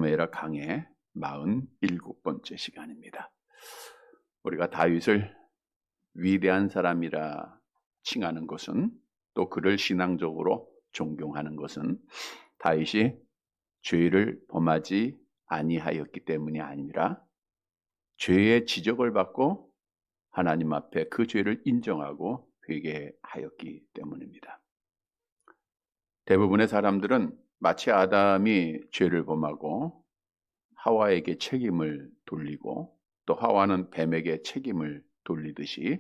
사무엘하 강의 47번째 시간입니다. 우리가 다윗을 위대한 사람이라 칭하는 것은, 또 그를 신앙적으로 존경하는 것은 다윗이 죄를 범하지 아니하였기 때문이 아니라 죄의 지적을 받고 하나님 앞에 그 죄를 인정하고 회개하였기 때문입니다. 대부분의 사람들은 마치 아담이 죄를 범하고 하와에게 책임을 돌리고 또 하와는 뱀에게 책임을 돌리듯이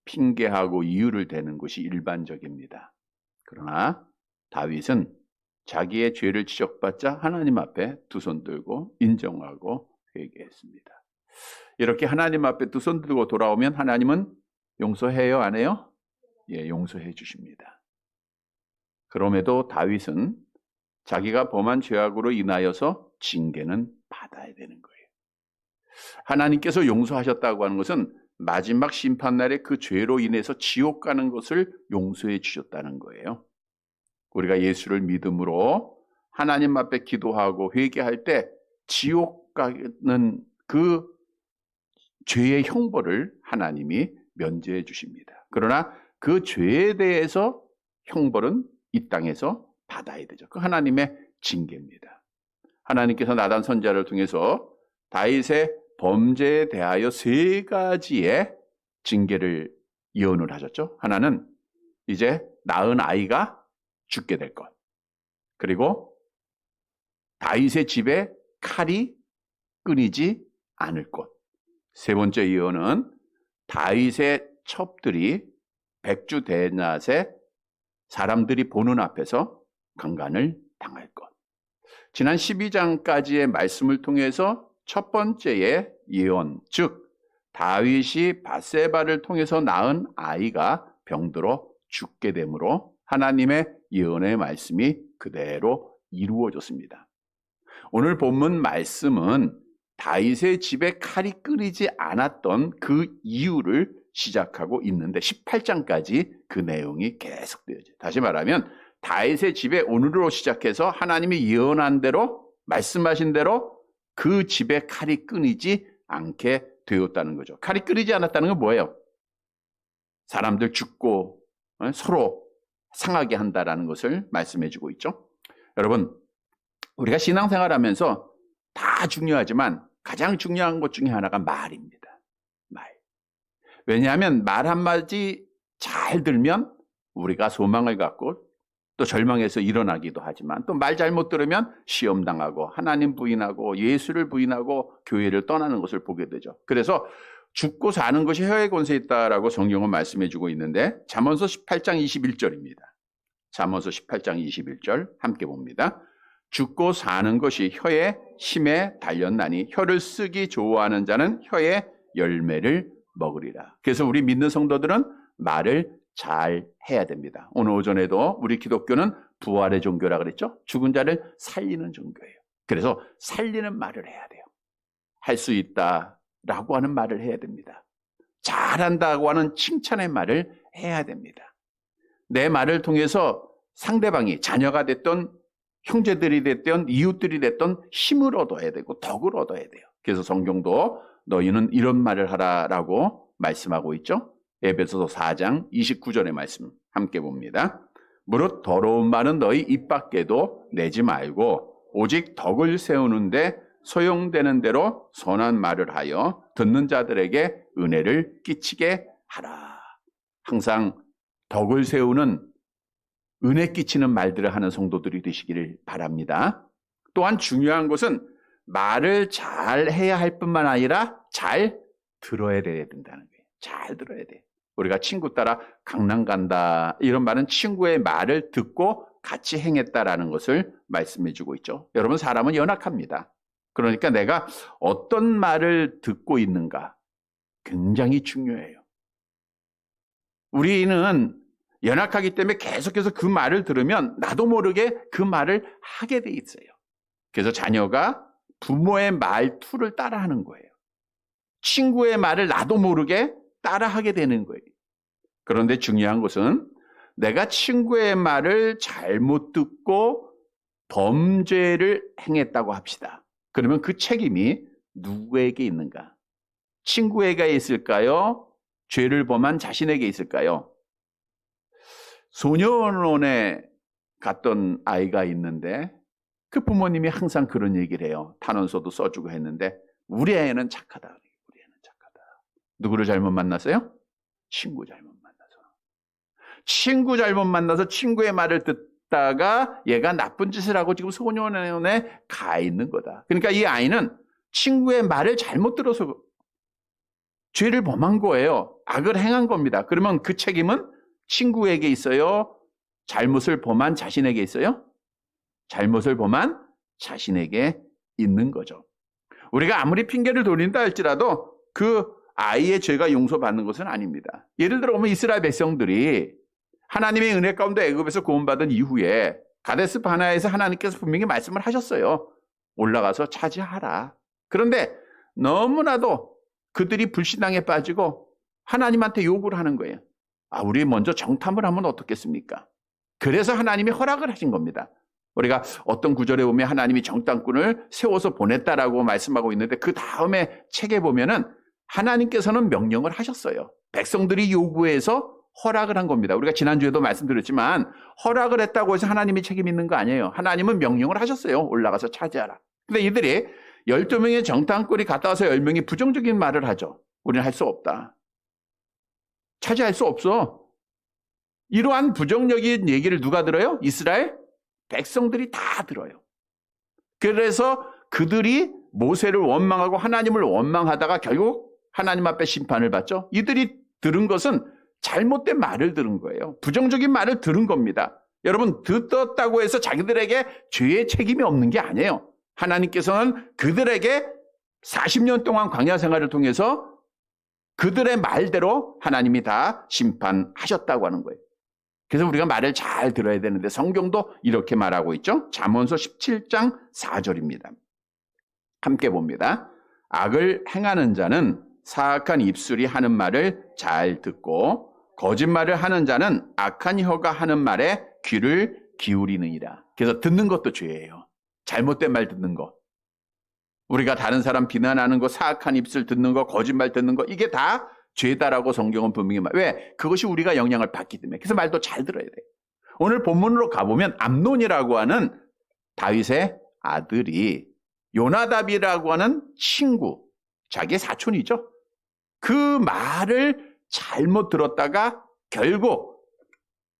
핑계하고 이유를 대는 것이 일반적입니다. 그러나 다윗은 자기의 죄를 지적받자 하나님 앞에 두 손 들고 인정하고 회개했습니다. 이렇게 하나님 앞에 두 손 들고 돌아오면 하나님은 용서해요, 안 해요? 예, 용서해 주십니다. 그럼에도 다윗은 자기가 범한 죄악으로 인하여서 징계는 받아야 되는 거예요. 하나님께서 용서하셨다고 하는 것은 마지막 심판날에 그 죄로 인해서 지옥 가는 것을 용서해 주셨다는 거예요. 우리가 예수를 믿음으로 하나님 앞에 기도하고 회개할 때 지옥 가는 그 죄의 형벌을 하나님이 면제해 주십니다. 그러나 그 죄에 대해서 형벌은 이 땅에서 받아야 되죠. 그 하나님의 징계입니다. 하나님께서 나단 선지자를 통해서 다윗의 범죄에 대하여 세 가지의 징계를 예언을 하셨죠. 하나는 이제 낳은 아이가 죽게 될 것, 그리고 다윗의 집에 칼이 끊이지 않을 것, 세 번째 예언은 다윗의 첩들이 백주대낮에 사람들이 보는 앞에서 강간을 당할 것. 지난 12장까지의 말씀을 통해서 첫 번째의 예언, 즉 다윗이 밧세바를 통해서 낳은 아이가 병들어 죽게 되므로 하나님의 예언의 말씀이 그대로 이루어졌습니다. 오늘 본문 말씀은 다윗의 집에 칼이 끊이지 않았던 그 이유를 시작하고 있는데 18장까지 그 내용이 계속되어져요. 다시 말하면 다윗의 집에 오늘로 시작해서 하나님이 예언한 대로, 말씀하신 대로 그 집에 칼이 끊이지 않게 되었다는 거죠. 칼이 끊이지 않았다는 건 뭐예요? 사람들 죽고 서로 상하게 한다라는 것을 말씀해 주고 있죠. 여러분, 우리가 신앙생활하면서 다 중요하지만 가장 중요한 것 중에 하나가 말입니다. 말. 왜냐하면 말 한마디 잘 들면 우리가 소망을 갖고 또 절망해서 일어나기도 하지만, 또 말 잘못 들으면 시험당하고 하나님 부인하고 예수를 부인하고 교회를 떠나는 것을 보게 되죠. 그래서 죽고 사는 것이 혀의 권세에 있다라고 성경은 말씀해 주고 있는데, 잠언서 18장 21절입니다. 잠언서 18장 21절 함께 봅니다. 죽고 사는 것이 혀의 힘에 달렸나니 혀를 쓰기 좋아하는 자는 혀의 열매를 먹으리라. 그래서 우리 믿는 성도들은 말을 잘 해야 됩니다. 오늘 오전에도 우리 기독교는 부활의 종교라 그랬죠? 죽은 자를 살리는 종교예요. 그래서 살리는 말을 해야 돼요. 할 수 있다라고 하는 말을 해야 됩니다. 잘한다고 하는 칭찬의 말을 해야 됩니다. 내 말을 통해서 상대방이, 자녀가 됐던 형제들이 됐던 이웃들이 됐던 힘을 얻어야 되고 덕을 얻어야 돼요. 그래서 성경도 너희는 이런 말을 하라라고 말씀하고 있죠. 에베소서 4장 29절의 말씀 함께 봅니다. 무릇 더러운 말은 너희 입 밖에도 내지 말고 오직 덕을 세우는데 소용되는 대로 선한 말을 하여 듣는 자들에게 은혜를 끼치게 하라. 항상 덕을 세우는, 은혜 끼치는 말들을 하는 성도들이 되시기를 바랍니다. 또한 중요한 것은 말을 잘 해야 할 뿐만 아니라 잘 들어야 된다는 거예요. 잘 들어야 돼. 우리가 친구 따라 강남 간다, 이런 말은 친구의 말을 듣고 같이 행했다라는 것을 말씀해 주고 있죠. 여러분, 사람은 연약합니다. 그러니까 내가 어떤 말을 듣고 있는가 굉장히 중요해요. 우리는 연약하기 때문에 계속해서 그 말을 들으면 나도 모르게 그 말을 하게 돼 있어요. 그래서 자녀가 부모의 말투를 따라하는 거예요. 친구의 말을 나도 모르게 따라하게 되는 거예요. 그런데 중요한 것은 내가 친구의 말을 잘못 듣고 범죄를 행했다고 합시다. 그러면 그 책임이 누구에게 있는가? 친구에게 있을까요? 죄를 범한 자신에게 있을까요? 소년원에 갔던 아이가 있는데 그 부모님이 항상 그런 얘기를 해요. 탄원서도 써주고 했는데 우리 애는 착하다. 우리 애는 착하다. 누구를 잘못 만났어요? 친구 잘못 만나서. 친구 잘못 만나서 친구의 말을 듣다가 얘가 나쁜 짓을 하고 지금 소년원에 가 있는 거다. 그러니까 이 아이는 친구의 말을 잘못 들어서 죄를 범한 거예요. 악을 행한 겁니다. 그러면 그 책임은 친구에게 있어요? 잘못을 범한 자신에게 있어요? 잘못을 범한 자신에게 있는 거죠. 우리가 아무리 핑계를 돌린다 할지라도 그 아이의 죄가 용서받는 것은 아닙니다. 예를 들어 보면 이스라엘 백성들이 하나님의 은혜 가운데 애굽에서 구원받은 이후에 가데스 바네아에서 하나님께서 분명히 말씀을 하셨어요. 올라가서 차지하라. 그런데 너무나도 그들이 불신앙에 빠지고 하나님한테 요구를 하는 거예요. 우리 먼저 정탐을 하면 어떻겠습니까? 그래서 하나님이 허락을 하신 겁니다. 우리가 어떤 구절에 보면 하나님이 정탐꾼을 세워서 보냈다라고 말씀하고 있는데 그 다음에 책에 보면은 하나님께서는 명령을 하셨어요. 백성들이 요구해서 허락을 한 겁니다. 우리가 지난주에도 말씀드렸지만 허락을 했다고 해서 하나님이 책임 있는 거 아니에요. 하나님은 명령을 하셨어요. 올라가서 차지하라. 근데 이들이 12명의 정탐꾼이 갔다 와서 10명이 부정적인 말을 하죠. 우리는 할 수 없다. 차지할 수 없어. 이러한 부정적인 얘기를 누가 들어요? 이스라엘 백성들이 다 들어요. 그래서 그들이 모세를 원망하고 하나님을 원망하다가 결국 하나님 앞에 심판을 받죠. 이들이 들은 것은 잘못된 말을 들은 거예요. 부정적인 말을 들은 겁니다. 여러분, 듣었다고 해서 자기들에게 죄의 책임이 없는 게 아니에요. 하나님께서는 그들에게 40년 동안 광야 생활을 통해서 그들의 말대로 하나님이 다 심판하셨다고 하는 거예요. 그래서 우리가 말을 잘 들어야 되는데 성경도 이렇게 말하고 있죠. 잠언서 17장 4절입니다. 함께 봅니다. 악을 행하는 자는 사악한 입술이 하는 말을 잘 듣고 거짓말을 하는 자는 악한 혀가 하는 말에 귀를 기울이느니라. 그래서 듣는 것도 죄예요. 잘못된 말 듣는 거. 우리가 다른 사람 비난하는 거, 사악한 입술 듣는 거, 거짓말 듣는 거, 이게 다 죄다라고 성경은 분명히 왜? 그것이 우리가 영향을 받기 때문에. 그래서 말도 잘 들어야 돼요. 오늘 본문으로 가보면 암논이라고 하는 다윗의 아들이 요나답이라고 하는 친구, 자기의 사촌이죠. 그 말을 잘못 들었다가 결국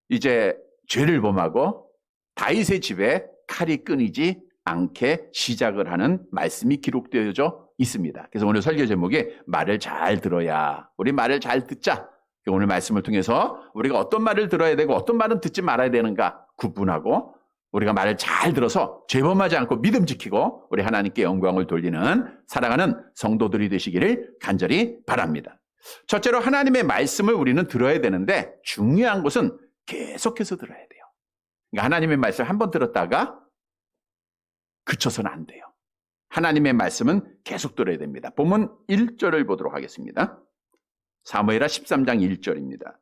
이제 죄를 범하고 다윗의 집에 칼이 끊이지 않게 시작을 하는 말씀이 기록되어져 있습니다. 그래서 오늘 설교 제목이 말을 잘 들어야, 우리 말을 잘 듣자. 오늘 말씀을 통해서 우리가 어떤 말을 들어야 되고 어떤 말은 듣지 말아야 되는가 구분하고 우리가 말을 잘 들어서 죄범하지 않고 믿음 지키고 우리 하나님께 영광을 돌리는 사랑하는 성도들이 되시기를 간절히 바랍니다. 첫째로 하나님의 말씀을 우리는 들어야 되는데 중요한 것은 계속해서 들어야 돼요. 그러니까 하나님의 말씀을 한번 들었다가 그쳐서는 안 돼요. 하나님의 말씀은 계속 들어야 됩니다. 본문 1절을 보도록 하겠습니다. 사무엘하 13장 1절입니다.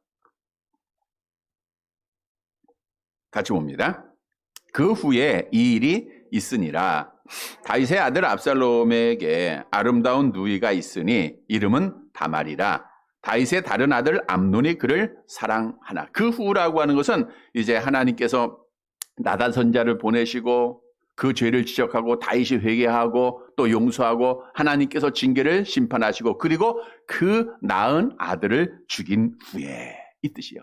같이 봅니다. 그 후에 이 일이 있으니라. 다윗의 아들 압살롬에게 아름다운 누이가 있으니 이름은 다말이라. 다윗의 다른 아들 암논이 그를 사랑하나. 그 후라고 하는 것은 이제 하나님께서 나단 선지자를 보내시고 그 죄를 지적하고 다윗이 회개하고 또 용서하고 하나님께서 징계를 심판하시고 그리고 그 낳은 아들을 죽인 후에 이 뜻이요.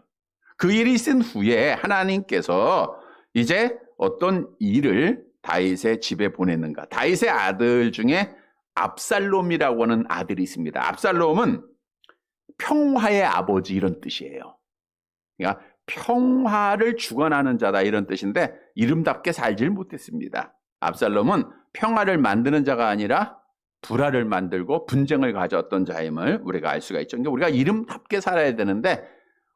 그 일이 있은 후에 하나님께서 이제 어떤 일을 다윗의 집에 보냈는가. 다윗의 아들 중에 압살롬이라고 하는 아들이 있습니다. 압살롬은 평화의 아버지 이런 뜻이에요. 그러니까 평화를 주관하는 자다 이런 뜻인데 이름답게 살질 못했습니다. 압살롬은 평화를 만드는 자가 아니라 불화를 만들고 분쟁을 가져왔던 자임을 우리가 알 수가 있죠. 그러니까 우리가 이름답게 살아야 되는데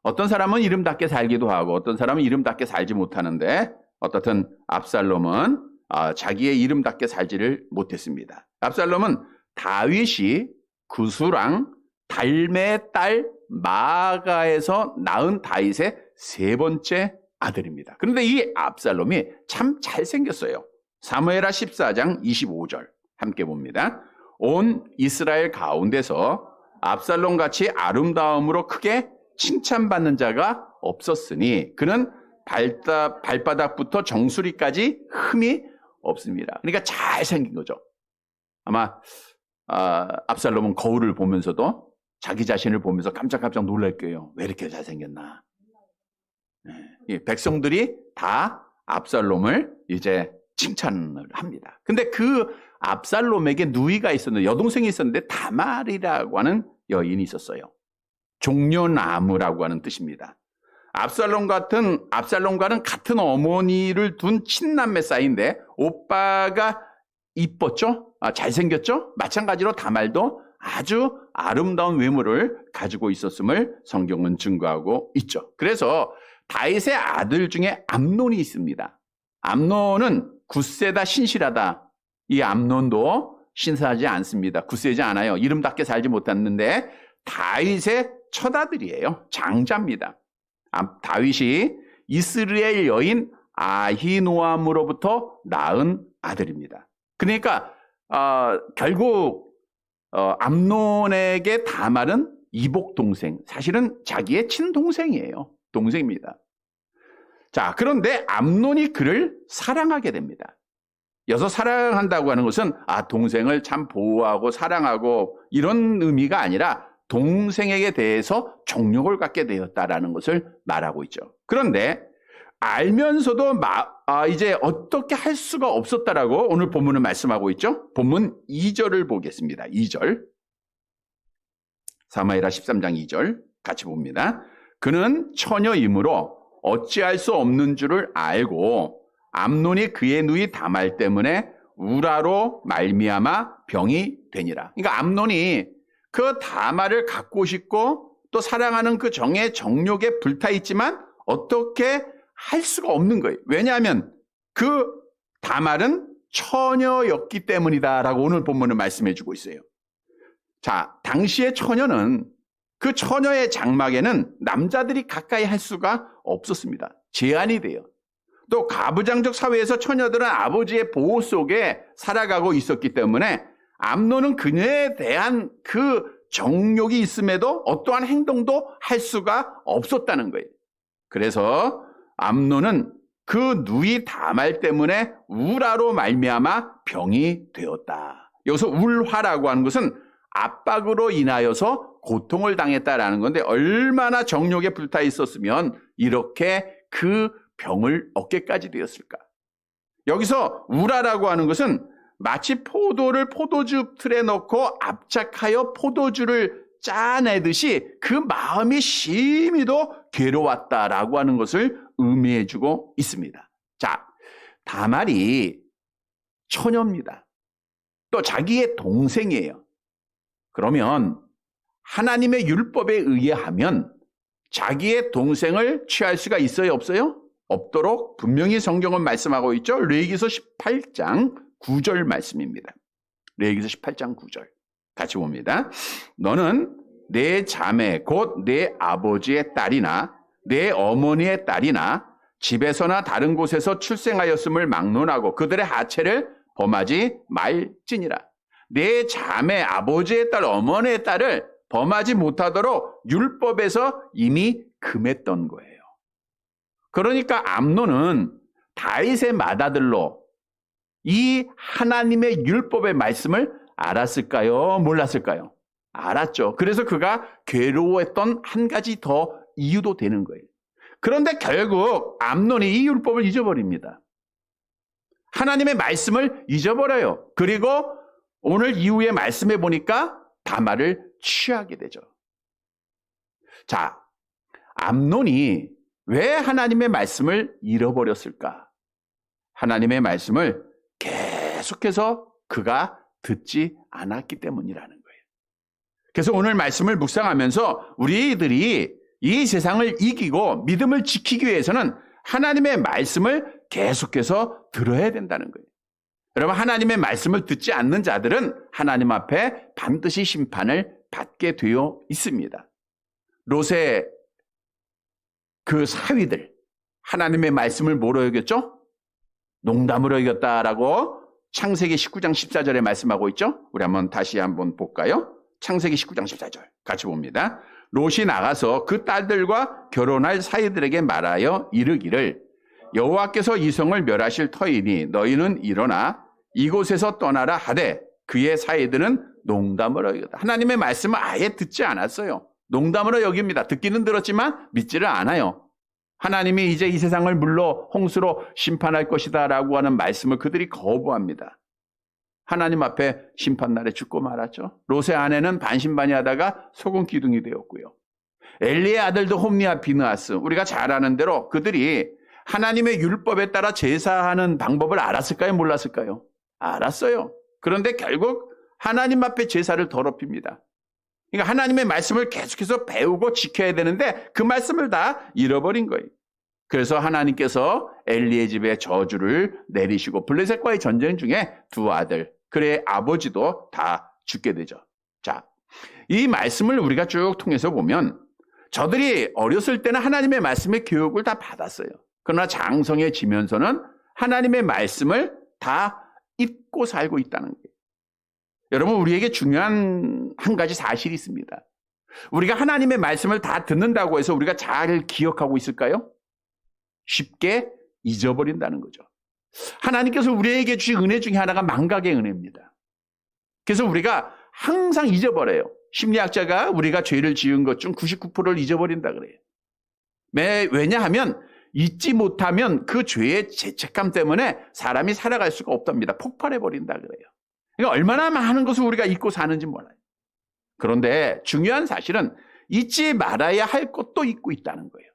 어떤 사람은 이름답게 살기도 하고 어떤 사람은 이름답게 살지 못하는데 어떻든 압살롬은 자기의 이름답게 살지를 못했습니다. 압살롬은 다윗이 구스랑 달메의 딸 마가에서 낳은 다윗의 세 번째 아들입니다. 그런데 이 압살롬이 참 잘생겼어요. 사무엘하 14장 25절 함께 봅니다. 온 이스라엘 가운데서 압살롬 같이 아름다움으로 크게 칭찬받는 자가 없었으니 그는 발바닥부터 정수리까지 흠이 없습니다. 그러니까 잘생긴 거죠. 아마 압살롬은 거울을 보면서도 자기 자신을 보면서 깜짝깜짝 놀랄 거예요. 왜 이렇게 잘생겼나. 백성들이 다 압살롬을 이제 칭찬을 합니다. 근데 그 압살롬에게 누이가 있었는데, 여동생이 있었는데 다말이라고 하는 여인이 있었어요. 종려나무라고 하는 뜻입니다. 압살롬과는 같은 어머니를 둔 친남매 사이인데 오빠가 이뻤죠? 잘생겼죠? 마찬가지로 다말도 아주 아름다운 외모를 가지고 있었음을 성경은 증거하고 있죠. 그래서 다윗의 아들 중에 암논이 있습니다. 암논은 굳세다 신실하다. 이 암논도 신실하지 않습니다. 굳세지 않아요. 이름답게 살지 못했는데 다윗의 첫아들이에요. 장자입니다. 다윗이 이스라엘 여인 아히노암으로부터 낳은 아들입니다. 그러니까 결국 암논에게 다말은 이복 동생, 사실은 자기의 친동생이에요. 동생입니다. 자, 그런데 암논이 그를 사랑하게 됩니다. 여기서 사랑한다고 하는 것은 동생을 참 보호하고 사랑하고 이런 의미가 아니라 동생에게 대해서 정욕을 갖게 되었다라는 것을 말하고 있죠. 그런데 알면서도 이제 어떻게 할 수가 없었다라고 오늘 본문은 말씀하고 있죠. 본문 2절을 보겠습니다. 2절. 사무엘하 13장 2절 같이 봅니다. 그는 처녀이므로 어찌할 수 없는 줄을 알고 암논이 그의 누이 다말 때문에 우라로 말미암아 병이 되니라. 그러니까 암논이 그 다말을 갖고 싶고 또 사랑하는 그 정욕에 불타있지만 어떻게 할 수가 없는 거예요. 왜냐하면 그 다말은 처녀였기 때문이다라고 오늘 본문은 말씀해 주고 있어요. 자, 당시의 처녀는 그 처녀의 장막에는 남자들이 가까이 할 수가 없었습니다. 제한이 돼요. 또 가부장적 사회에서 처녀들은 아버지의 보호 속에 살아가고 있었기 때문에 암논은 그녀에 대한 그 정욕이 있음에도 어떠한 행동도 할 수가 없었다는 거예요. 그래서 암논은 그 누이 다말 때문에 우라로 말미암아 병이 되었다. 여기서 울화라고 하는 것은 압박으로 인하여서 고통을 당했다라는 건데 얼마나 정욕에 불타 있었으면 이렇게 그 병을 얻게까지 되었을까. 여기서 우라라고 하는 것은 마치 포도를 포도주 틀에 넣고 압착하여 포도주를 짜내듯이 그 마음이 심히도 괴로웠다라고 하는 것을 의미해주고 있습니다. 자, 다말이 처녀입니다. 또 자기의 동생이에요. 그러면 하나님의 율법에 의하면 자기의 동생을 취할 수가 있어요, 없어요? 없도록 분명히 성경은 말씀하고 있죠. 레위기서 18장 9절 말씀입니다. 레위기서 18장 9절 같이 봅니다. 너는 내 자매 곧 내 아버지의 딸이나 내 어머니의 딸이나 집에서나 다른 곳에서 출생하였음을 막론하고 그들의 하체를 범하지 말지니라. 내 자매 아버지의 딸 어머니의 딸을 범하지 못하도록 율법에서 이미 금했던 거예요. 그러니까 암논은 다윗의 맏아들로 이 하나님의 율법의 말씀을 알았을까요? 몰랐을까요? 알았죠. 그래서 그가 괴로워했던 한 가지 더 이유도 되는 거예요. 그런데 결국 암논이 이 율법을 잊어버립니다. 하나님의 말씀을 잊어버려요. 그리고 오늘 이후에 말씀해 보니까 다말을 취하게 되죠. 자, 암논이 왜 하나님의 말씀을 잃어버렸을까? 하나님의 말씀을 계속해서 그가 듣지 않았기 때문이라는 거예요. 그래서 오늘 말씀을 묵상하면서 우리들이 이 세상을 이기고 믿음을 지키기 위해서는 하나님의 말씀을 계속해서 들어야 된다는 거예요. 여러분, 하나님의 말씀을 듣지 않는 자들은 하나님 앞에 반드시 심판을 받게 되어 있습니다. 롯의 그 사위들, 하나님의 말씀을 뭐로 여겼죠? 농담으로 여겼다라고 창세기 19장 14절에 말씀하고 있죠? 우리 다시 한번 볼까요? 창세기 19장 14절 같이 봅니다. 롯이 나가서 그 딸들과 결혼할 사이들에게 말하여 이르기를 여호와께서 이 성을 멸하실 터이니 너희는 일어나 이곳에서 떠나라 하되 그의 사이들은 농담으로 여겼다. 하나님의 말씀을 아예 듣지 않았어요. 농담으로 여깁니다. 듣기는 들었지만 믿지를 않아요. 하나님이 이제 이 세상을 물로 홍수로 심판할 것이다 라고 하는 말씀을 그들이 거부합니다. 하나님 앞에 심판날에 죽고 말았죠. 롯의 아내는 반신반의하다가 소금 기둥이 되었고요. 엘리의 아들도 홈리와 비느하스, 우리가 잘 아는 대로 그들이 하나님의 율법에 따라 제사하는 방법을 알았을까요? 몰랐을까요? 알았어요. 그런데 결국 하나님 앞에 제사를 더럽힙니다. 그러니까 하나님의 말씀을 계속해서 배우고 지켜야 되는데 그 말씀을 다 잃어버린 거예요. 그래서 하나님께서 엘리의 집에 저주를 내리시고 블레셋과의 전쟁 중에 두 아들, 그의 아버지도 다 죽게 되죠. 자, 이 말씀을 우리가 쭉 통해서 보면 저들이 어렸을 때는 하나님의 말씀의 교육을 다 받았어요. 그러나 장성해지면서는 하나님의 말씀을 다 잊고 살고 있다는 거예요. 여러분, 우리에게 중요한 한 가지 사실이 있습니다. 우리가 하나님의 말씀을 다 듣는다고 해서 우리가 잘 기억하고 있을까요? 쉽게 잊어버린다는 거죠. 하나님께서 우리에게 주신 은혜 중에 하나가 망각의 은혜입니다. 그래서 우리가 항상 잊어버려요. 심리학자가 우리가 죄를 지은 것 중 99%를 잊어버린다 그래요. 왜냐하면 잊지 못하면 그 죄의 죄책감 때문에 사람이 살아갈 수가 없답니다. 폭발해버린다 그래요. 그러니까 얼마나 많은 것을 우리가 잊고 사는지 몰라요. 그런데 중요한 사실은 잊지 말아야 할 것도 잊고 있다는 거예요.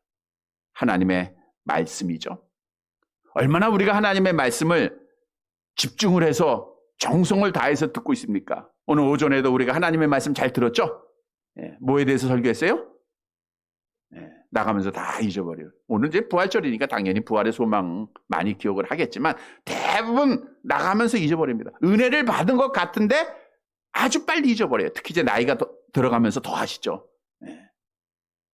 하나님의 말씀이죠. 얼마나 우리가 하나님의 말씀을 집중을 해서 정성을 다해서 듣고 있습니까? 오늘 오전에도 우리가 하나님의 말씀 잘 들었죠? 뭐에 대해서 설교했어요? 나가면서 다 잊어버려요. 오늘 이제 부활절이니까 당연히 부활의 소망 많이 기억을 하겠지만 대부분 나가면서 잊어버립니다. 은혜를 받은 것 같은데 아주 빨리 잊어버려요. 특히 이제 나이가 들어가면서 더 하시죠.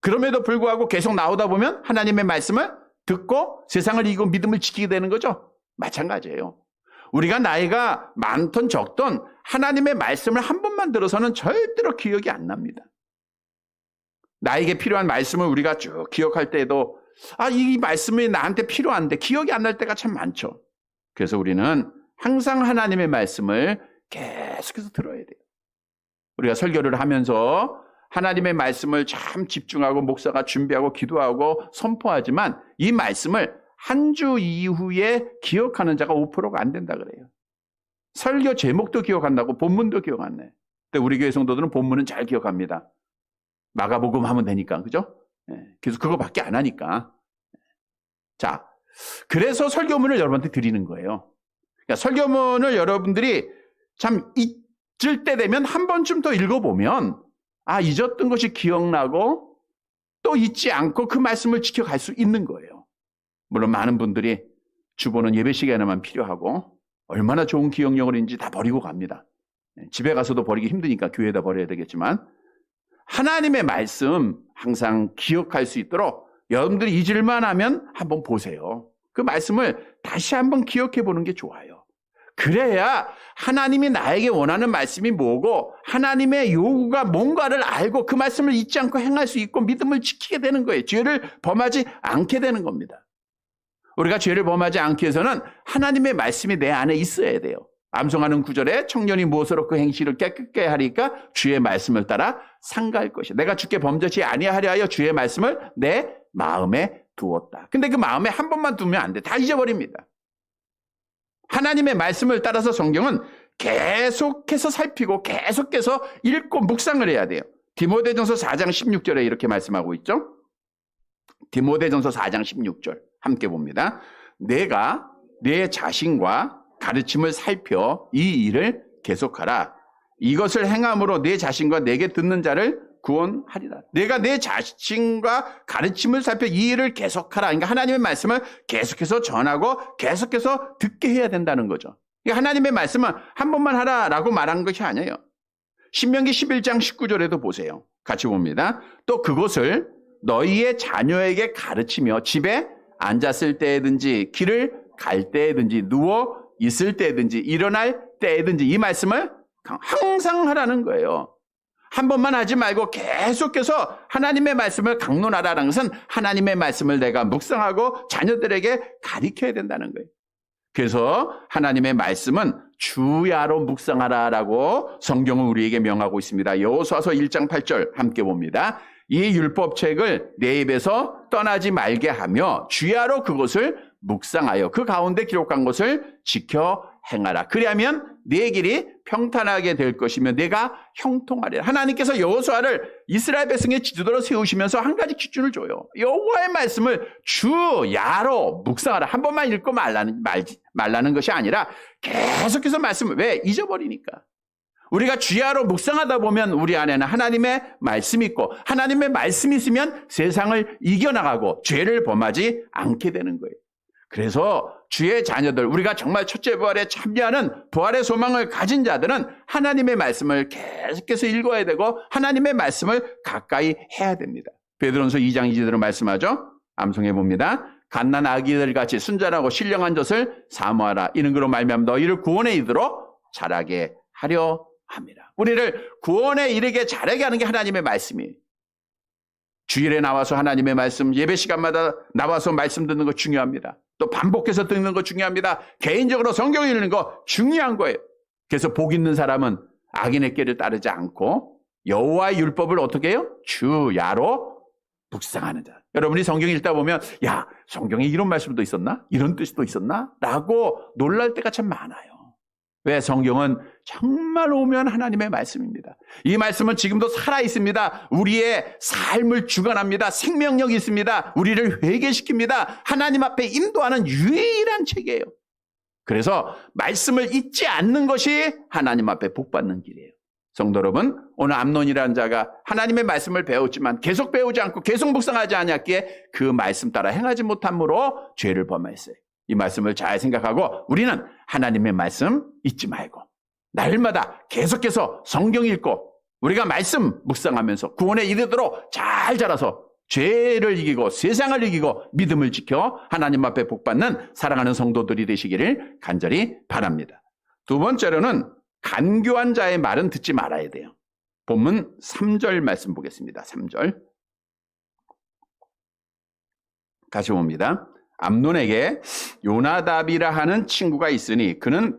그럼에도 불구하고 계속 나오다 보면 하나님의 말씀을 듣고 세상을 이기고 믿음을 지키게 되는 거죠. 마찬가지예요. 우리가 나이가 많던 적던 하나님의 말씀을 한 번만 들어서는 절대로 기억이 안 납니다. 나에게 필요한 말씀을 우리가 쭉 기억할 때에도 이 말씀이 나한테 필요한데 기억이 안 날 때가 참 많죠. 그래서 우리는 항상 하나님의 말씀을 계속해서 들어야 돼요. 우리가 설교를 하면서 하나님의 말씀을 참 집중하고 목사가 준비하고 기도하고 선포하지만 이 말씀을 한 주 이후에 기억하는 자가 5%가 안 된다 그래요. 설교 제목도 기억한다고 본문도 기억 안 내. 근데 우리 교회 성도들은 본문은 잘 기억합니다. 마가복음 하면 되니까, 그죠? 그래서 그거밖에 안 하니까. 자, 그래서 설교문을 여러분한테 드리는 거예요. 그러니까 설교문을 여러분들이 참 잊을 때 되면 한 번쯤 더 읽어보면 잊었던 것이 기억나고 또 잊지 않고 그 말씀을 지켜갈 수 있는 거예요. 물론 많은 분들이 주보는 예배 시간에만 필요하고 얼마나 좋은 기억력인지 다 버리고 갑니다. 집에 가서도 버리기 힘드니까 교회에다 버려야 되겠지만 하나님의 말씀 항상 기억할 수 있도록 여러분들이 잊을만 하면 한번 보세요. 그 말씀을 다시 한번 기억해 보는 게 좋아요. 그래야 하나님이 나에게 원하는 말씀이 뭐고 하나님의 요구가 뭔가를 알고 그 말씀을 잊지 않고 행할 수 있고 믿음을 지키게 되는 거예요. 죄를 범하지 않게 되는 겁니다. 우리가 죄를 범하지 않기 위해서는 하나님의 말씀이 내 안에 있어야 돼요. 암송하는 구절에 청년이 무엇으로 그 행실을 깨끗게 하리까 주의 말씀을 따라 상가할 것이야. 내가 주께 범죄치 아니하려 하여 주의 말씀을 내 마음에 두었다. 근데 그 마음에 한 번만 두면 안 돼. 다 잊어버립니다. 하나님의 말씀을 따라서 성경은 계속해서 살피고 계속해서 읽고 묵상을 해야 돼요. 디모데전서 4장 16절에 이렇게 말씀하고 있죠. 디모데전서 4장 16절 함께 봅니다. 내가 내 자신과 가르침을 살펴 이 일을 계속하라. 이것을 행함으로 내 자신과 내게 듣는 자를 구원하리라. 내가 내 자신과 가르침을 살펴 이 일을 계속하라. 그러니까 하나님의 말씀을 계속해서 전하고 계속해서 듣게 해야 된다는 거죠. 그러니까 하나님의 말씀은 한 번만 하라라고 말한 것이 아니에요. 신명기 11장 19절에도 보세요. 같이 봅니다. 또 그것을 너희의 자녀에게 가르치며 집에 앉았을 때든지 길을 갈 때든지 누워 있을 때든지 일어날 때든지 이 말씀을 항상 하라는 거예요. 한 번만 하지 말고 계속해서 하나님의 말씀을 강론하라는 것은 하나님의 말씀을 내가 묵상하고 자녀들에게 가르쳐야 된다는 거예요. 그래서 하나님의 말씀은 주야로 묵상하라라고 성경은 우리에게 명하고 있습니다. 여호수아서 1장 8절 함께 봅니다. 이 율법책을 내 입에서 떠나지 말게 하며 주야로 그것을 묵상하여 그 가운데 기록한 것을 지켜 행하라. 그리하면 네 길이 평탄하게 될 것이며 내가 형통하리라. 하나님께서 여호수아를 이스라엘 백성의 지도자로 세우시면서 한 가지 기준을 줘요. 여호와의 말씀을 주야로 묵상하라. 한 번만 읽고 말라는 것이 아니라 계속해서 말씀을, 왜? 잊어버리니까. 우리가 주야로 묵상하다 보면 우리 안에는 하나님의 말씀이 있고 하나님의 말씀이 있으면 세상을 이겨나가고 죄를 범하지 않게 되는 거예요. 그래서 주의 자녀들, 우리가 정말 첫째 부활에 참여하는 부활의 소망을 가진 자들은 하나님의 말씀을 계속해서 읽어야 되고 하나님의 말씀을 가까이 해야 됩니다. 베드로전서 2장 2절로 말씀하죠. 암송해 봅니다. 갓난 아기들 같이 순전하고 신령한 젖을 사모하라. 이는 그로 말미암아 너희를 구원에 이르도록 자라게 하려 합니다. 우리를 구원에 이르게 자라게 하는 게 하나님의 말씀이에요. 주일에 나와서 하나님의 말씀, 예배 시간마다 나와서 말씀 듣는 거 중요합니다. 또 반복해서 듣는 거 중요합니다. 개인적으로 성경 읽는 거 중요한 거예요. 그래서 복 있는 사람은 악인의 길을 따르지 않고 여호와의 율법을 어떻게 해요? 주야로 묵상하는 자. 여러분이 성경 읽다 보면 야, 성경에 이런 말씀도 있었나? 이런 뜻도 있었나? 라고 놀랄 때가 참 많아요. 왜? 성경은 정말 오면 하나님의 말씀입니다. 이 말씀은 지금도 살아있습니다. 우리의 삶을 주관합니다. 생명력이 있습니다. 우리를 회개시킵니다. 하나님 앞에 인도하는 유일한 책이에요. 그래서 말씀을 잊지 않는 것이 하나님 앞에 복받는 길이에요. 성도 여러분, 오늘 암논이라는 자가 하나님의 말씀을 배웠지만 계속 배우지 않고 계속 묵상하지 않았기에 그 말씀 따라 행하지 못함으로 죄를 범했어요. 이 말씀을 잘 생각하고 우리는 하나님의 말씀 잊지 말고 날마다 계속해서 성경 읽고 우리가 말씀 묵상하면서 구원에 이르도록 잘 자라서 죄를 이기고 세상을 이기고 믿음을 지켜 하나님 앞에 복받는 사랑하는 성도들이 되시기를 간절히 바랍니다. 두 번째로는 간교한 자의 말은 듣지 말아야 돼요. 본문 3절 말씀 보겠습니다. 3절 같이 봅니다. 암논에게 요나답이라 하는 친구가 있으니 그는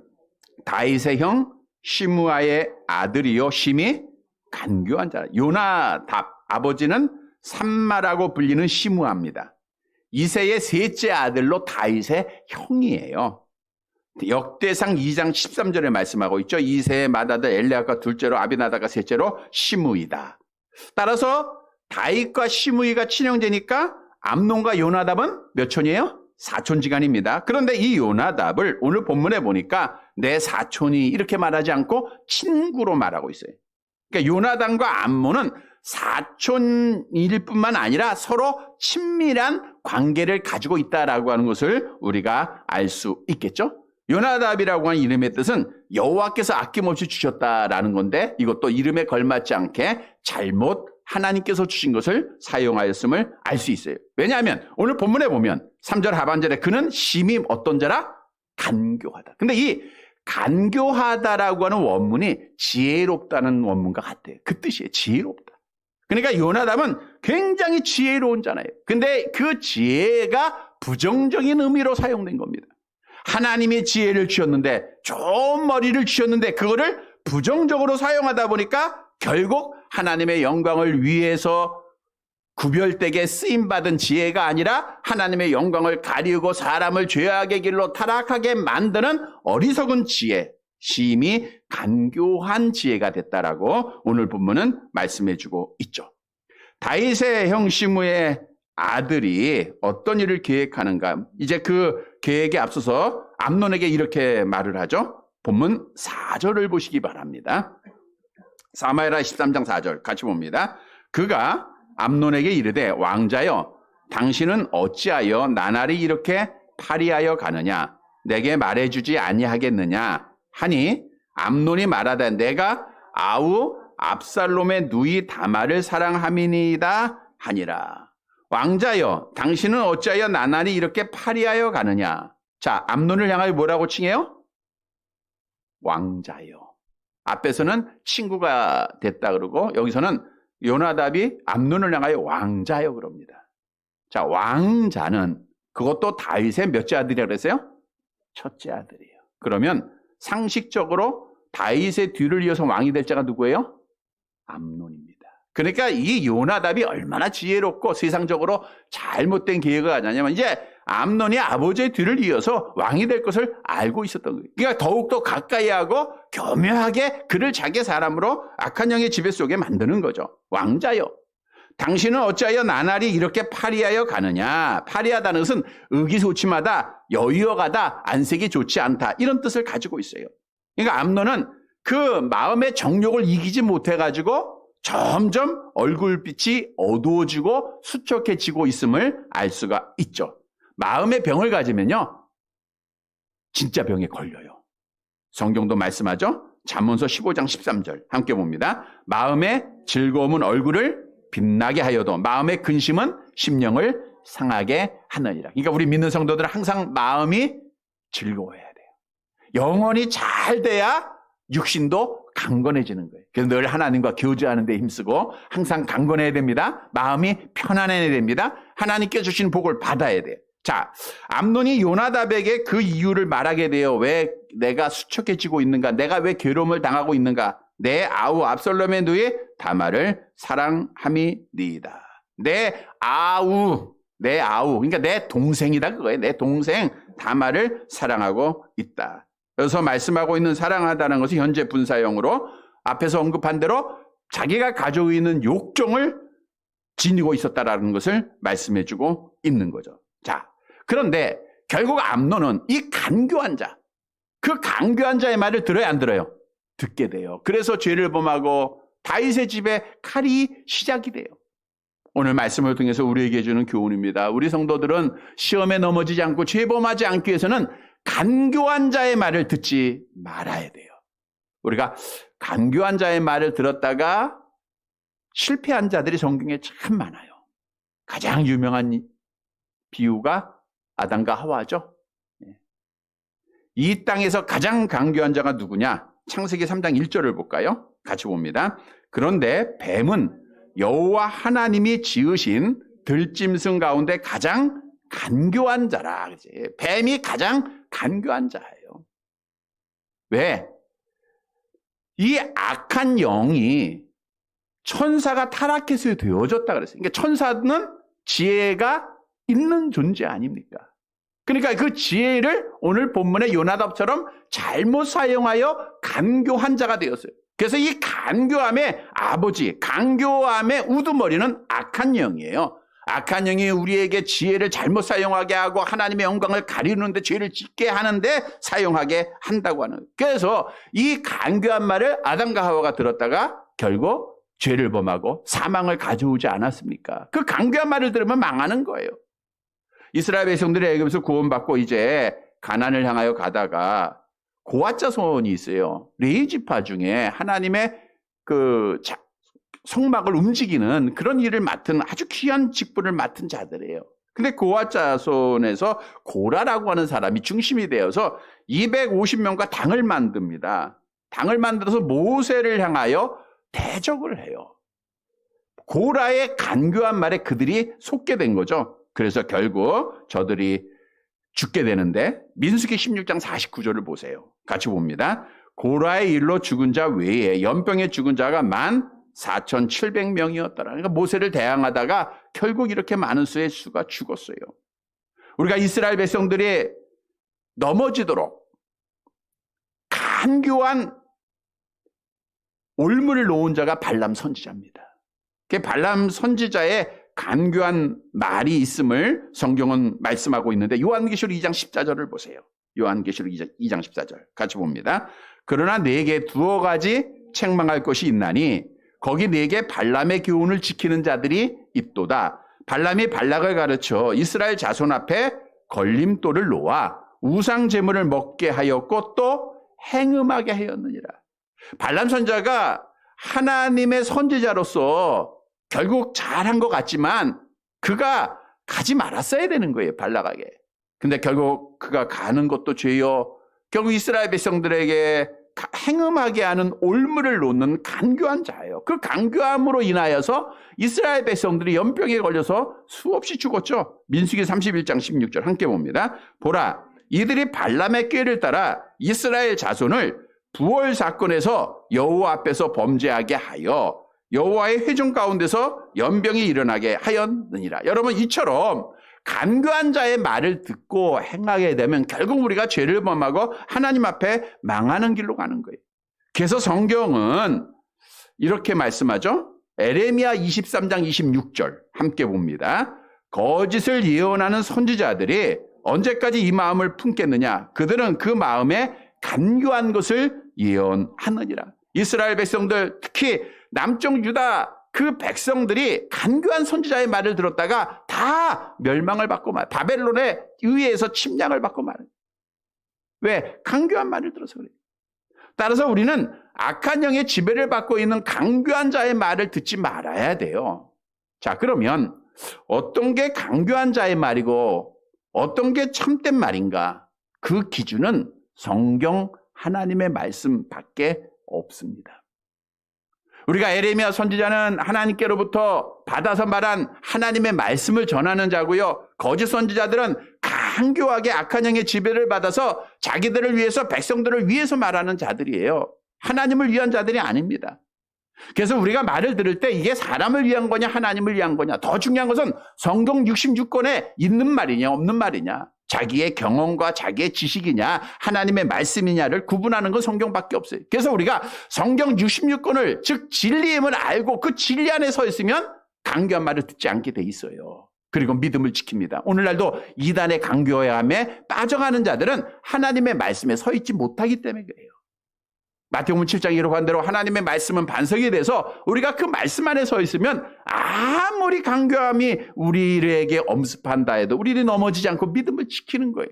다윗의 형 시므아의 아들이요 심히 간교한 자라. 요나답 아버지는 삼마라고 불리는 시므아입니다. 이새의 셋째 아들로 다윗의 형이에요. 역대상 2장 13절에 말씀하고 있죠. 이새의 맏아들 엘리압과 둘째로 아비나답과 셋째로 시므이다. 따라서 다윗과 시므이가 친형제니까 암논과 요나답은 몇 촌이에요? 사촌지간입니다. 그런데 이 요나답을 오늘 본문에 보니까 내 사촌이 이렇게 말하지 않고 친구로 말하고 있어요. 그러니까 요나답과 암논은 사촌일 뿐만 아니라 서로 친밀한 관계를 가지고 있다라고 하는 것을 우리가 알 수 있겠죠? 요나답이라고 하는 이름의 뜻은 여호와께서 아낌없이 주셨다라는 건데 이것도 이름에 걸맞지 않게 잘못 하나님께서 주신 것을 사용하였음을 알 수 있어요. 왜냐하면 오늘 본문에 보면 3절 하반절에 그는 심히 어떤 자라? 간교하다. 근데 이 간교하다라고 하는 원문이 지혜롭다는 원문과 같아요. 그 뜻이에요. 지혜롭다. 그러니까 요나답은 굉장히 지혜로운 자예요. 근데 그 지혜가 부정적인 의미로 사용된 겁니다. 하나님이 지혜를 주셨는데 좋은 머리를 주셨는데 그거를 부정적으로 사용하다 보니까 결국 하나님의 영광을 위해서 구별되게 쓰임받은 지혜가 아니라 하나님의 영광을 가리우고 사람을 죄악의 길로 타락하게 만드는 어리석은 지혜, 심히 간교한 지혜가 됐다라고 오늘 본문은 말씀해주고 있죠. 다윗의 형 시므의 아들이 어떤 일을 계획하는가? 이제 그 계획에 앞서서 암논에게 이렇게 말을 하죠. 본문 4절을 보시기 바랍니다. 사무엘하 13장 4절 같이 봅니다. 그가 암논에게 이르되 왕자여 당신은 어찌하여 나날이 이렇게 파리하여 가느냐 내게 말해주지 아니하겠느냐 하니 암논이 말하되 내가 아우 압살롬의 누이 다말을 사랑함이니이다 하니라. 왕자여 당신은 어찌하여 나날이 이렇게 파리하여 가느냐. 자, 암논을 향하여 뭐라고 칭해요? 왕자요. 앞에서는 친구가 됐다 그러고 여기서는 요나답이 암논을 향하여 왕자요 그럽니다. 자, 왕자는 그것도 다윗의 몇째 아들이라고 그랬어요? 첫째 아들이에요. 그러면 상식적으로 다윗의 뒤를 이어서 왕이 될 자가 누구예요? 암논입니다. 그러니까 이 요나답이 얼마나 지혜롭고 세상적으로 잘못된 계획을 하냐면 이제 암논이 아버지의 뒤를 이어서 왕이 될 것을 알고 있었던 거예요. 그러니까 더욱더 가까이 하고 교묘하게 그를 자기 사람으로 악한 영의 지배 속에 만드는 거죠. 왕자요. 당신은 어찌하여 나날이 이렇게 파리하여 가느냐. 파리하다는 것은 의기소침하다, 여유어가다, 안색이 좋지 않다 이런 뜻을 가지고 있어요. 그러니까 암논은 그 마음의 정욕을 이기지 못해가지고 점점 얼굴빛이 어두워지고 수척해지고 있음을 알 수가 있죠. 마음의 병을 가지면요, 진짜 병에 걸려요. 성경도 말씀하죠. 잠언서 15장 13절 함께 봅니다. 마음의 즐거움은 얼굴을 빛나게 하여도 마음의 근심은 심령을 상하게 하느니라. 그러니까 우리 믿는 성도들은 항상 마음이 즐거워야 돼요. 영혼이 잘 돼야 육신도 강건해지는 거예요. 그래서 늘 하나님과 교제하는 데 힘쓰고 항상 강건해야 됩니다. 마음이 편안해야 됩니다. 하나님께 주신 복을 받아야 돼요. 자, 암논이 요나답에게 그 이유를 말하게 돼요. 왜 내가 수척해지고 있는가? 내가 왜 괴로움을 당하고 있는가? 내 아우 압살롬의 누이 다말을 사랑함이니이다. 내 아우, 그러니까 내 동생이다 그거예요. 내 동생 다말을 사랑하고 있다. 그래서 말씀하고 있는 사랑하다는 것이 현재 분사형으로 앞에서 언급한 대로 자기가 가지고 있는 욕정을 지니고 있었다라는 것을 말씀해주고 있는 거죠. 자, 그런데 결국 암논은 이 간교한 자, 그 간교한 자의 말을 들어야 안 들어요? 듣게 돼요. 그래서 죄를 범하고 다윗의 집에 칼이 시작이 돼요. 오늘 말씀을 통해서 우리에게 주는 교훈입니다. 우리 성도들은 시험에 넘어지지 않고 죄범하지 않기 위해서는 간교한 자의 말을 듣지 말아야 돼요. 우리가 간교한 자의 말을 들었다가 실패한 자들이 성경에 참 많아요. 가장 유명한 비유가 아담과 하와죠. 이 땅에서 가장 간교한 자가 누구냐? 창세기 3장 1절을 볼까요? 같이 봅니다. 그런데 뱀은 여호와 하나님이 지으신 들짐승 가운데 가장 간교한 자라. 뱀이 가장 간교한 자예요. 왜? 이 악한 영이 천사가 타락해서 되어졌다 그랬어요. 그러니까 천사는 지혜가 있는 존재 아닙니까? 그러니까 그 지혜를 오늘 본문의 요나답처럼 잘못 사용하여 간교한 자가 되었어요. 그래서 이 간교함의 아버지, 간교함의 우두머리는 악한 영이에요. 악한 영이 우리에게 지혜를 잘못 사용하게 하고 하나님의 영광을 가리는데 죄를 짓게 하는데 사용하게 한다고 하는 거예요. 그래서 이 간교한 말을 아담과 하와가 들었다가 결국 죄를 범하고 사망을 가져오지 않았습니까? 그 간교한 말을 들으면 망하는 거예요. 이스라엘 백성들이 애굽에서 구원받고 이제 가나안을 향하여 가다가 고앗 자손이 있어요. 레위 지파 중에 하나님의 그 성막을 움직이는 그런 일을 맡은 아주 귀한 직분을 맡은 자들이에요. 근데 고앗 자손에서 고라라고 하는 사람이 중심이 되어서 250명과 당을 만듭니다. 당을 만들어서 모세를 향하여 대적을 해요. 고라의 간교한 말에 그들이 속게 된 거죠. 그래서 결국 저들이 죽게 되는데 민수기 16장 49절을 보세요. 같이 봅니다. 고라의 일로 죽은 자 외에 연병에 죽은 자가 14,700명이었더라. 그러니까 모세를 대항하다가 결국 이렇게 많은 수의 수가 죽었어요. 우리가 이스라엘 백성들이 넘어지도록 간교한 올무를 놓은 자가 발람 선지자입니다. 그 발람 선지자의 간교한 말이 있음을 성경은 말씀하고 있는데 요한계시록 2장 14절을 보세요. 요한계시록 2장 14절 같이 봅니다. 그러나 네게 두어 가지 책망할 것이 있나니 거기 네게 발람의 교훈을 지키는 자들이 있도다. 발람이 발락을 가르쳐 이스라엘 자손 앞에 걸림돌을 놓아 우상 제물을 먹게 하였고 또 행음하게 하였느니라. 발람 선지자가 하나님의 선지자로서 결국 잘한 것 같지만 그가 가지 말았어야 되는 거예요. 발락에게. 근데 결국 그가 가는 것도 죄요. 결국 이스라엘 백성들에게 행음하게 하는 올무를 놓는 간교한 자예요. 그 간교함으로 인하여서 이스라엘 백성들이 연병에 걸려서 수없이 죽었죠. 민수기 31장 16절 함께 봅니다. 보라, 이들이 발람의 꾀를 따라 이스라엘 자손을 부월 사건에서 여호와 앞에서 범죄하게 하여 여호와의 회중 가운데서 연병이 일어나게 하였느니라. 여러분, 이처럼 간교한 자의 말을 듣고 행하게 되면 결국 우리가 죄를 범하고 하나님 앞에 망하는 길로 가는 거예요. 그래서 성경은 이렇게 말씀하죠. 에레미야 23장 26절 함께 봅니다. 거짓을 예언하는 선지자들이 언제까지 이 마음을 품겠느냐? 그들은 그 마음에 간교한 것을 예언하느니라. 이스라엘 백성들, 특히 남쪽 유다 그 백성들이 간교한 선지자의 말을 들었다가 다 멸망을 받고 말, 바벨론에 의해서 침략을 받고 말해요. 왜? 간교한 말을 들어서 그래요. 따라서 우리는 악한 영의 지배를 받고 있는 간교한 자의 말을 듣지 말아야 돼요. 자, 그러면 어떤 게 간교한 자의 말이고 어떤 게 참된 말인가? 그 기준은 성경 하나님의 말씀밖에 없습니다. 우리가 에레미야 선지자는 하나님께로부터 받아서 말한 하나님의 말씀을 전하는 자고요. 거짓 선지자들은 간교하게 악한 영의 지배를 받아서 자기들을 위해서, 백성들을 위해서 말하는 자들이에요. 하나님을 위한 자들이 아닙니다. 그래서 우리가 말을 들을 때 이게 사람을 위한 거냐 하나님을 위한 거냐, 더 중요한 것은 성경 66권에 있는 말이냐 없는 말이냐, 자기의 경험과 자기의 지식이냐 하나님의 말씀이냐를 구분하는 건 성경밖에 없어요. 그래서 우리가 성경 66권을, 즉 진리임을 알고 그 진리 안에 서 있으면 간교한 말을 듣지 않게 돼 있어요. 그리고 믿음을 지킵니다. 오늘날도 이단의 간교함에 빠져가는 자들은 하나님의 말씀에 서 있지 못하기 때문에 그래요. 마태복음 7장 1호 반대로 하나님의 말씀은 반석이 돼서 우리가 그 말씀 안에 서 있으면 아무리 간교함이 우리에게 엄습한다 해도 우리는 넘어지지 않고 믿음을 지키는 거예요.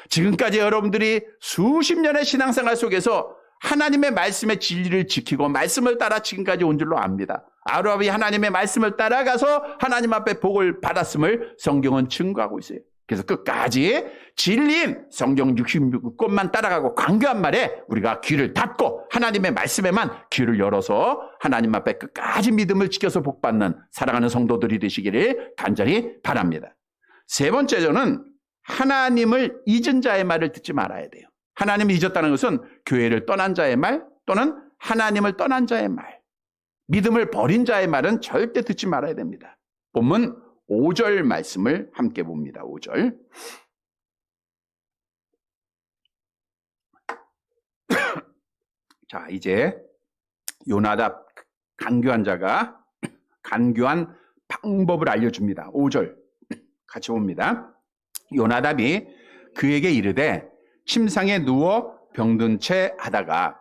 지금까지 여러분들이 수십 년의 신앙생활 속에서 하나님의 말씀의 진리를 지키고 말씀을 따라 지금까지 온 줄로 압니다. 아브라함이 하나님의 말씀을 따라가서 하나님 앞에 복을 받았음을 성경은 증거하고 있어요. 그래서 끝까지 진리인 성경 66권만 따라가고 간교한 말에 우리가 귀를 닫고 하나님의 말씀에만 귀를 열어서 하나님 앞에 끝까지 믿음을 지켜서 복받는 사랑하는 성도들이 되시기를 간절히 바랍니다. 세 번째로는 하나님을 잊은 자의 말을 듣지 말아야 돼요. 하나님을 잊었다는 것은 교회를 떠난 자의 말 또는 하나님을 떠난 자의 말, 믿음을 버린 자의 말은 절대 듣지 말아야 됩니다. 본문 5절 말씀을 함께 봅니다. 5절. 자, 이제 요나답 간교한 자가 간교한 방법을 알려줍니다. 5절 같이 봅니다. 요나답이 그에게 이르되 침상에 누워 병든 채 하다가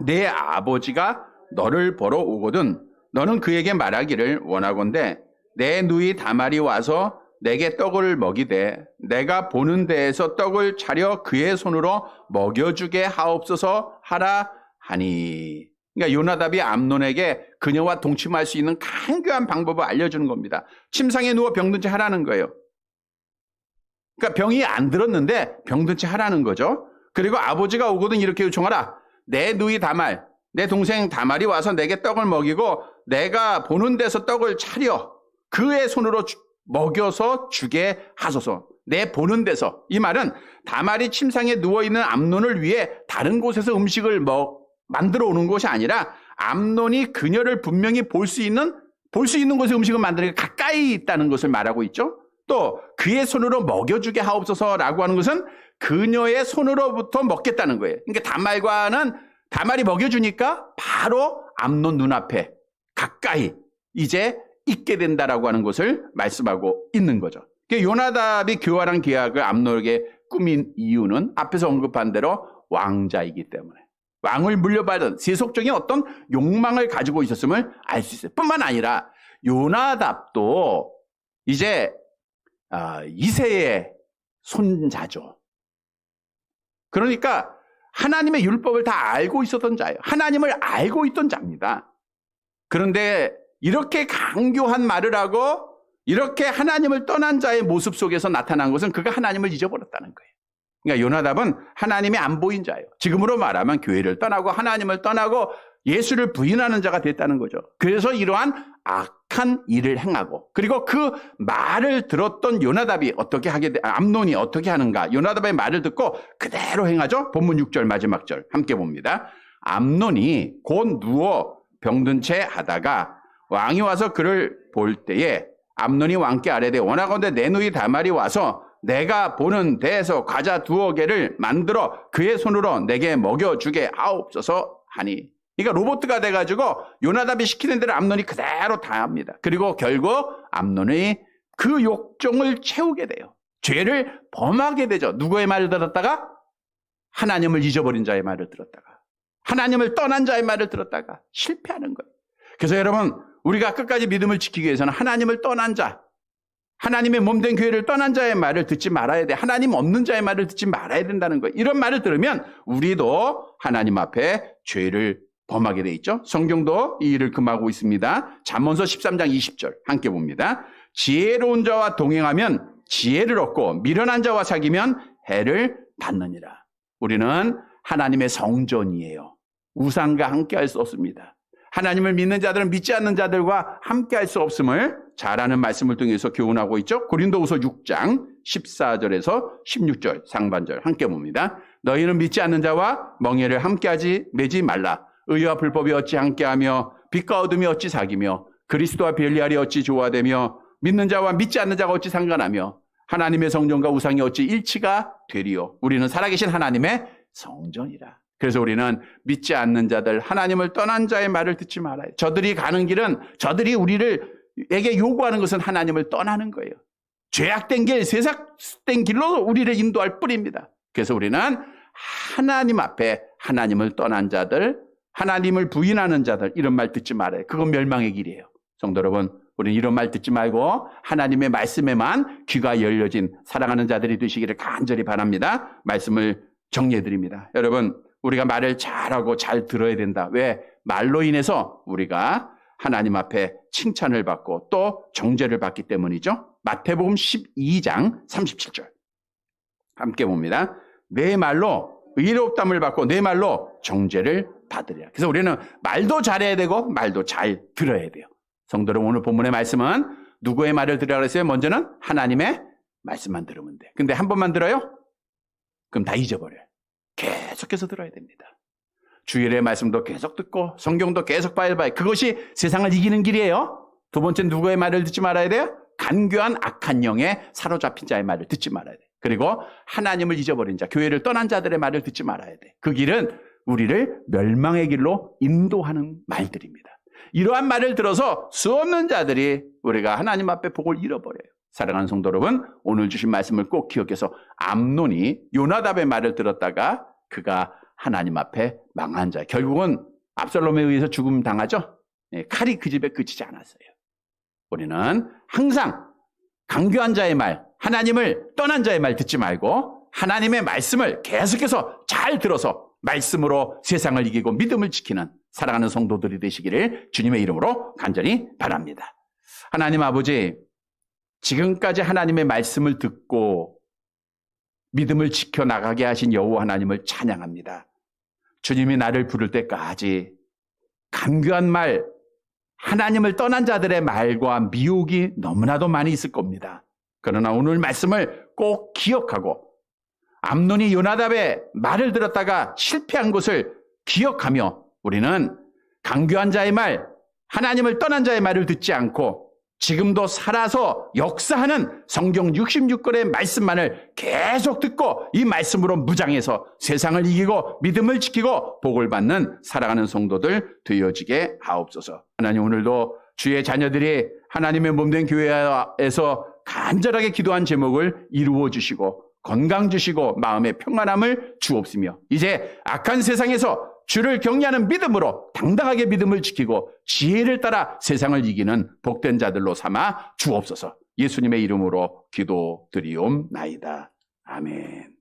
내 아버지가 너를 보러 오거든 너는 그에게 말하기를 원하건대 내 누이 다말이 와서 내게 떡을 먹이되 내가 보는 데에서 떡을 차려 그의 손으로 먹여주게 하옵소서 하라 하니. 그러니까 요나답이 암논에게 그녀와 동침할 수 있는 간교한 방법을 알려주는 겁니다. 침상에 누워 병든 채 하라는 거예요. 그러니까 병이 안 들었는데 병든 채 하라는 거죠. 그리고 아버지가 오거든 이렇게 요청하라. 내 누이 다말, 내 동생 다말이 와서 내게 떡을 먹이고 내가 보는 데서 떡을 차려 그의 손으로 먹여서 주게 하소서. 내 보는 데서. 이 말은 다말이 침상에 누워있는 암논을 위해 다른 곳에서 음식을 만들어 오는 것이 아니라 암논이 그녀를 분명히 볼 수 있는 곳에 음식을 만드는 게 가까이 있다는 것을 말하고 있죠. 또 그의 손으로 먹여주게 하옵소서라고 하는 것은 그녀의 손으로부터 먹겠다는 거예요. 그러니까 다말이 먹여주니까 바로 암논 눈앞에 가까이 이제 있게 된다라고 하는 것을 말씀하고 있는 거죠. 요나답이 교활한 계약을 암논에게 꾸민 이유는 앞에서 언급한 대로 왕자이기 때문에 왕을 물려받은 세속적인 어떤 욕망을 가지고 있었음을 알 수 있어요. 뿐만 아니라 요나답도 이제 이새의 손자죠. 그러니까 하나님의 율법을 다 알고 있었던 자예요. 하나님을 알고 있던 자입니다. 그런데 이렇게 간교한 말을 하고 이렇게 하나님을 떠난 자의 모습 속에서 나타난 것은 그가 하나님을 잊어버렸다는 거예요. 그러니까 요나답은 하나님이 안 보인 자예요. 지금으로 말하면 교회를 떠나고 하나님을 떠나고 예수를 부인하는 자가 됐다는 거죠. 그래서 이러한 악한 일을 행하고, 그리고 그 말을 들었던 요나답이 암논이 어떻게 하는가? 요나답의 말을 듣고 그대로 행하죠. 본문 6절 마지막 절 함께 봅니다. 암논이 곧 누워 병든 채 하다가 왕이 와서 그를 볼 때에 암논이 왕께 아뢰되 원하건대 내 누이 다말이 와서 내가 보는 데에서 과자 2개를 만들어 그의 손으로 내게 먹여주게 하옵소서 하니. 그러니까 로봇가 돼가지고 요나답이 시키는 대로 암논이 그대로 다 합니다. 그리고 결국 암논이 그 욕정을 채우게 돼요. 죄를 범하게 되죠. 누구의 말을 들었다가? 하나님을 잊어버린 자의 말을 들었다가, 하나님을 떠난 자의 말을 들었다가 실패하는 거예요. 그래서 여러분, 우리가 끝까지 믿음을 지키기 위해서는 하나님을 떠난 자, 하나님의 몸된 교회를 떠난 자의 말을 듣지 말아야 돼. 하나님 없는 자의 말을 듣지 말아야 된다는 거예요. 이런 말을 들으면 우리도 하나님 앞에 죄를 범하게 돼 있죠. 성경도 이 일을 금하고 있습니다. 잠언서 13장 20절 함께 봅니다. 지혜로운 자와 동행하면 지혜를 얻고 미련한 자와 사귀면 해를 받느니라. 우리는 하나님의 성전이에요. 우상과 함께할 수 없습니다. 하나님을 믿는 자들은 믿지 않는 자들과 함께할 수 없음을 잘 아는 말씀을 통해서 교훈하고 있죠. 고린도후서 6장 14절에서 16절 상반절 함께 봅니다. 너희는 믿지 않는 자와 멍에를 함께하지 매지 말라. 의와 불법이 어찌 함께하며 빛과 어둠이 어찌 사귀며 그리스도와 별리알이 어찌 조화되며 믿는 자와 믿지 않는 자가 어찌 상관하며 하나님의 성전과 우상이 어찌 일치가 되리요. 우리는 살아계신 하나님의 성전이라. 그래서 우리는 믿지 않는 자들, 하나님을 떠난 자의 말을 듣지 말아요. 저들이 가는 길은, 저들이 우리에게 요구하는 것은 하나님을 떠나는 거예요. 죄악된 길, 세상된 길로 우리를 인도할 뿐입니다. 그래서 우리는 하나님 앞에 하나님을 떠난 자들, 하나님을 부인하는 자들, 이런 말 듣지 말아요. 그건 멸망의 길이에요. 성도 여러분, 우리는 이런 말 듣지 말고 하나님의 말씀에만 귀가 열려진 사랑하는 자들이 되시기를 간절히 바랍니다. 말씀을 정리해 드립니다. 여러분, 우리가 말을 잘하고 잘 들어야 된다. 왜? 말로 인해서 우리가 하나님 앞에 칭찬을 받고 또 정죄를 받기 때문이죠. 마태복음 12장 37절 함께 봅니다. 내 말로 의롭담을 받고 내 말로 정죄를 받으리라. 그래서 우리는 말도 잘해야 되고 말도 잘 들어야 돼요. 성도 여러분, 오늘 본문의 말씀은 누구의 말을 들으라 그랬어요? 먼저는 하나님의 말씀만 들으면 돼. 근데 한 번만 들어요? 그럼 다 잊어버려요. 계속해서 들어야 됩니다. 주일의 말씀도 계속 듣고 성경도 계속 봐야. 그것이 세상을 이기는 길이에요. 두 번째는 누구의 말을 듣지 말아야 돼요? 간교한 악한 영에 사로잡힌 자의 말을 듣지 말아야 돼. 그리고 하나님을 잊어버린 자, 교회를 떠난 자들의 말을 듣지 말아야 돼. 그 길은 우리를 멸망의 길로 인도하는 말들입니다. 이러한 말을 들어서 수없는 자들이 우리가 하나님 앞에 복을 잃어버려요. 사랑하는 성도 여러분, 오늘 주신 말씀을 꼭 기억해서 암논이 요나답의 말을 들었다가 그가 하나님 앞에 망한 자, 결국은 압살롬에 의해서 죽음 당하죠. 칼이 그 집에 그치지 않았어요. 우리는 항상 강교한 자의 말, 하나님을 떠난 자의 말 듣지 말고 하나님의 말씀을 계속해서 잘 들어서 말씀으로 세상을 이기고 믿음을 지키는 사랑하는 성도들이 되시기를 주님의 이름으로 간절히 바랍니다. 하나님 아버지, 지금까지 하나님의 말씀을 듣고 믿음을 지켜나가게 하신 여호와 하나님을 찬양합니다. 주님이 나를 부를 때까지 간교한 말, 하나님을 떠난 자들의 말과 미혹이 너무나도 많이 있을 겁니다. 그러나 오늘 말씀을 꼭 기억하고 암논이 요나답의 말을 들었다가 실패한 것을 기억하며 우리는 간교한 자의 말, 하나님을 떠난 자의 말을 듣지 않고 지금도 살아서 역사하는 성경 66권의 말씀만을 계속 듣고 이 말씀으로 무장해서 세상을 이기고 믿음을 지키고 복을 받는 사랑하는 성도들 되어지게 하옵소서. 하나님, 오늘도 주의 자녀들이 하나님의 몸된 교회에서 간절하게 기도한 제목을 이루어 주시고 건강 주시고 마음의 평안함을 주옵시며 이제 악한 세상에서 주를 경외하는 믿음으로 당당하게 믿음을 지키고 지혜를 따라 세상을 이기는 복된 자들로 삼아 주옵소서. 예수님의 이름으로 기도드리옵나이다. 아멘.